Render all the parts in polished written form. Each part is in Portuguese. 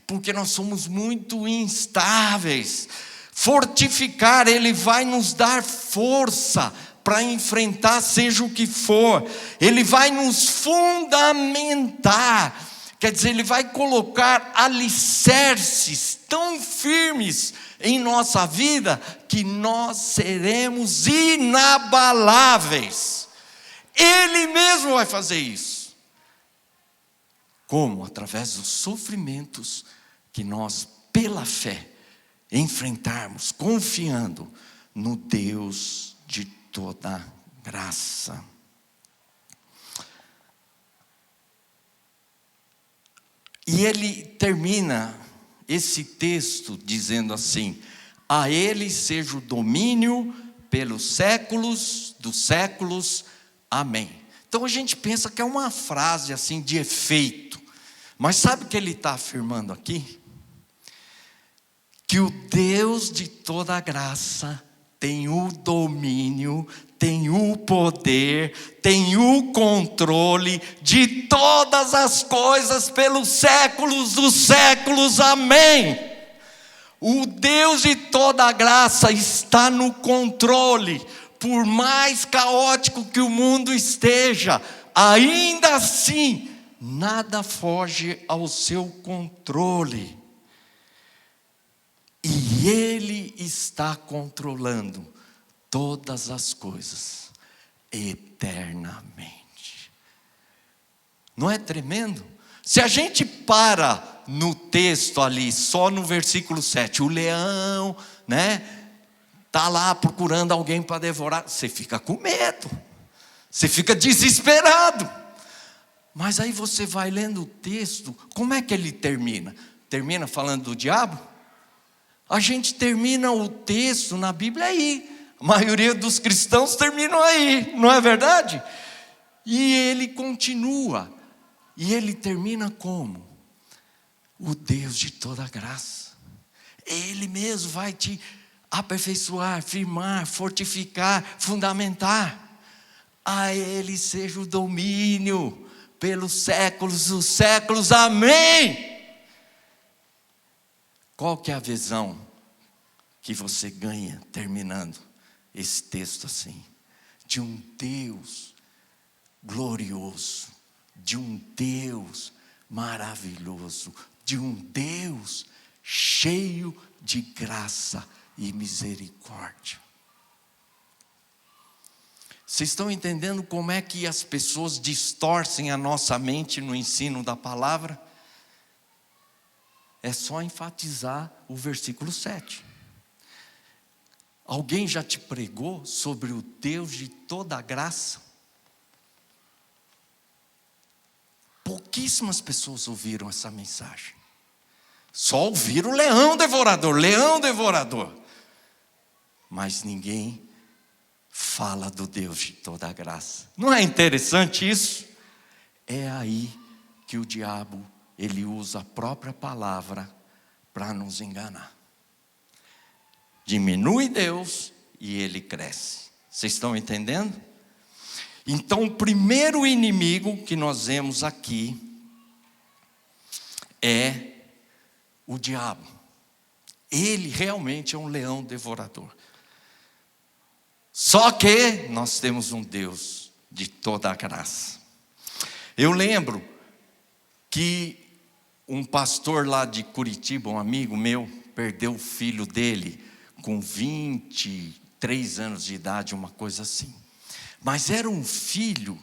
porque nós somos muito instáveis. Fortificar, Ele vai nos dar força para enfrentar seja o que for. Ele vai nos fundamentar, quer dizer, Ele vai colocar alicerces tão firmes em nossa vida, que nós seremos inabaláveis. Ele mesmo vai fazer isso. Como? Através dos sofrimentos que nós, pela fé, enfrentarmos, confiando no Deus de toda graça. E ele termina esse texto dizendo assim: a ele seja o domínio pelos séculos dos séculos, amém. Então a gente pensa que é uma frase assim de efeito, mas sabe o que ele está afirmando aqui? Que o Deus de toda graça tem o domínio, tem o poder, tem o controle de todas as coisas pelos séculos dos séculos, amém. O Deus de toda graça está no controle. Por mais caótico que o mundo esteja, ainda assim, nada foge ao seu controle. E Ele está controlando todas as coisas eternamente. Não é tremendo? Se a gente para no texto ali, só no versículo 7, o leão, está lá procurando alguém para devorar, você fica com medo, você fica desesperado. Mas aí você vai lendo o texto, como é que ele termina? Termina falando do diabo? A gente termina o texto na Bíblia aí. A maioria dos cristãos terminam aí, não é verdade? E ele continua. E ele termina como? O Deus de toda graça. Ele mesmo vai te aperfeiçoar, firmar, fortificar, fundamentar. A Ele seja o domínio pelos séculos dos séculos, amém. Qual que é a visão que você ganha terminando esse texto assim? De um Deus glorioso, de um Deus maravilhoso, de um Deus cheio de graça e misericórdia. Vocês estão entendendo como é que as pessoas distorcem a nossa mente no ensino da palavra? É só enfatizar o versículo 7. Alguém já te pregou sobre o Deus de toda graça? Pouquíssimas pessoas ouviram essa mensagem. Só ouviram o leão devorador, leão devorador. Mas ninguém fala do Deus de toda graça. Não é interessante isso? É aí que o diabo, ele usa a própria palavra para nos enganar. Diminui Deus e ele cresce. Vocês estão entendendo? Então, o primeiro inimigo que nós vemos aqui é o diabo. Ele realmente é um leão devorador. Só que nós temos um Deus de toda a graça. Eu lembro que um pastor lá de Curitiba, um amigo meu, perdeu o filho dele com 23 anos de idade, uma coisa assim. Mas era um filho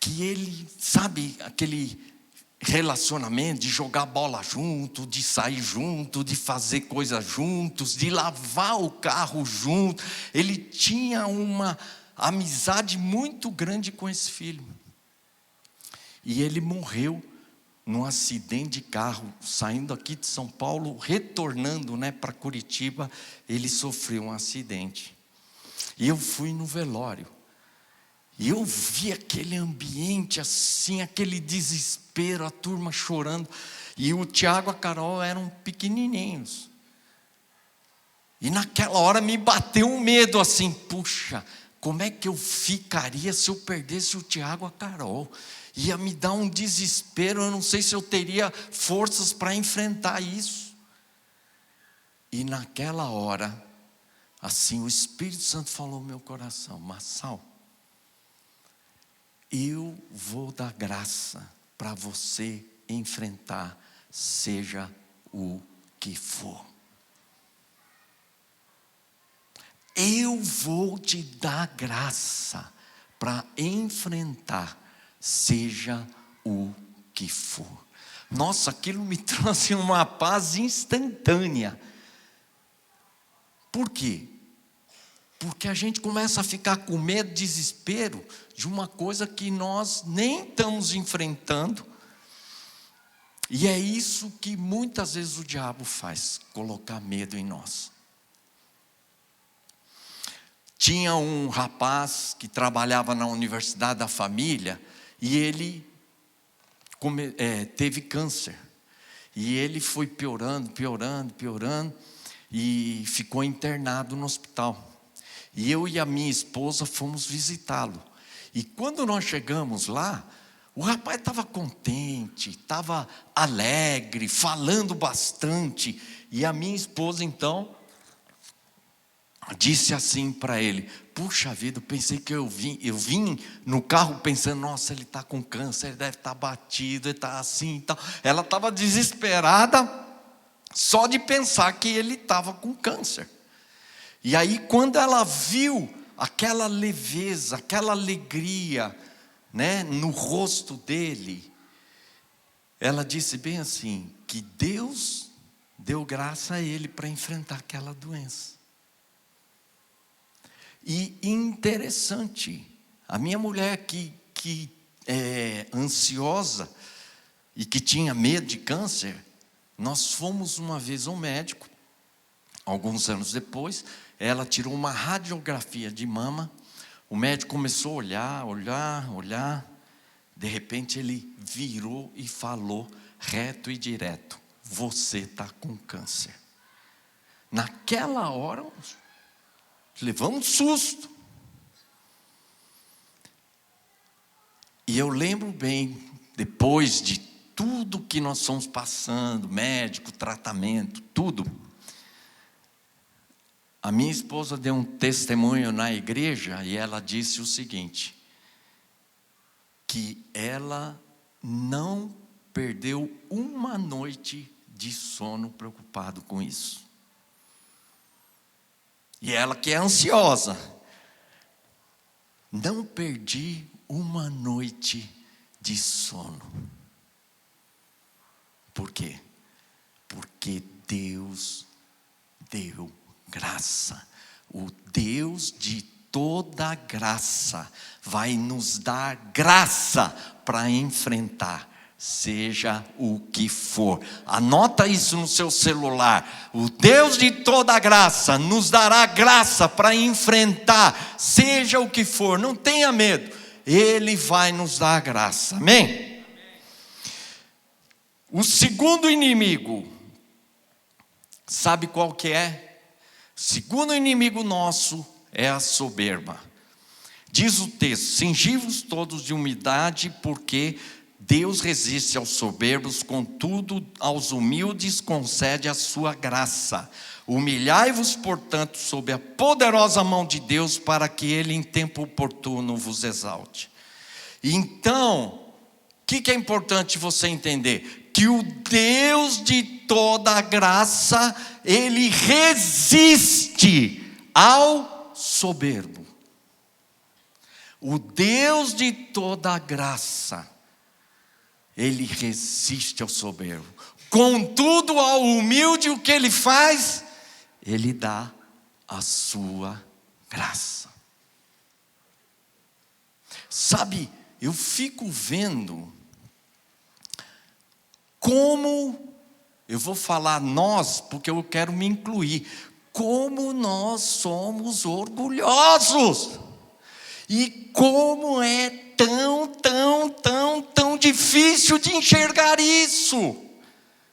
que ele, sabe, aquele relacionamento de jogar bola junto, de sair junto, de fazer coisas juntos, de lavar o carro junto. Ele tinha uma amizade muito grande com esse filho. E ele morreu num acidente de carro, saindo aqui de São Paulo, retornando para Curitiba, ele sofreu um acidente. E eu fui no velório. E eu vi aquele ambiente assim, aquele desespero, a turma chorando. E o Tiago e a Carol eram pequenininhos. E naquela hora me bateu um medo assim, puxa, como é que eu ficaria se eu perdesse o Tiago e a Carol? ia me dar um desespero, eu não sei se eu teria forças para enfrentar isso. E naquela hora, assim, o Espírito Santo falou no meu coração: Marçal, eu vou dar graça para você enfrentar, seja o que for. Eu vou te dar graça para enfrentar, seja o que for. Nossa, aquilo me trouxe uma paz instantânea. Por quê? Porque a gente começa a ficar com medo, desespero de uma coisa que nós nem estamos enfrentando. E é isso que muitas vezes o diabo faz, colocar medo em nós. Tinha um rapaz que trabalhava na Universidade da Família e ele teve câncer. E ele foi piorando e ficou internado no hospital. E eu e a minha esposa fomos visitá-lo. E quando nós chegamos lá, o rapaz estava contente, estava alegre, falando bastante. E a minha esposa então disse assim para ele: puxa vida, eu pensei que eu vim no carro pensando, nossa, ele está com câncer, ele deve estar batido, ele está assim e tal. Ela estava desesperada só de pensar que ele estava com câncer. E aí quando ela viu aquela leveza, aquela alegria, né, no rosto dele, ela disse bem assim, que Deus deu graça a ele para enfrentar aquela doença. E interessante, a minha mulher que é ansiosa e que tinha medo de câncer, nós fomos uma vez ao médico, alguns anos depois, ela tirou uma radiografia de mama, o médico começou a olhar, de repente ele virou e falou reto e direto: você está com câncer. Naquela hora, levamos um susto. E eu lembro bem, depois de tudo que nós fomos passando, médico, tratamento, tudo, a minha esposa deu um testemunho na igreja e ela disse o seguinte, que ela não perdeu uma noite de sono preocupado com isso. E ela que é ansiosa, não perdi uma noite de sono. Por quê? Porque Deus deu graça. O Deus de toda graça vai nos dar graça para enfrentar, seja o que for. Anota isso no seu celular. O Deus de toda graça nos dará graça para enfrentar, seja o que for. Não tenha medo, Ele vai nos dar graça. Amém? O segundo inimigo, sabe qual que é? O segundo inimigo nosso é a soberba. Diz o texto: cingi-vos todos de humildade, porque Deus resiste aos soberbos, contudo aos humildes concede a sua graça. Humilhai-vos, portanto, sob a poderosa mão de Deus, para que Ele em tempo oportuno vos exalte. Então, o que é importante você entender? Que o Deus de toda graça, Ele resiste ao soberbo. O Deus de toda graça, Ele resiste ao soberbo. Contudo, ao humilde, o que Ele faz? Ele dá a sua graça. Sabe, eu fico vendo como, eu vou falar nós, porque eu quero me incluir, como nós somos orgulhosos. E como é tão difícil de enxergar isso.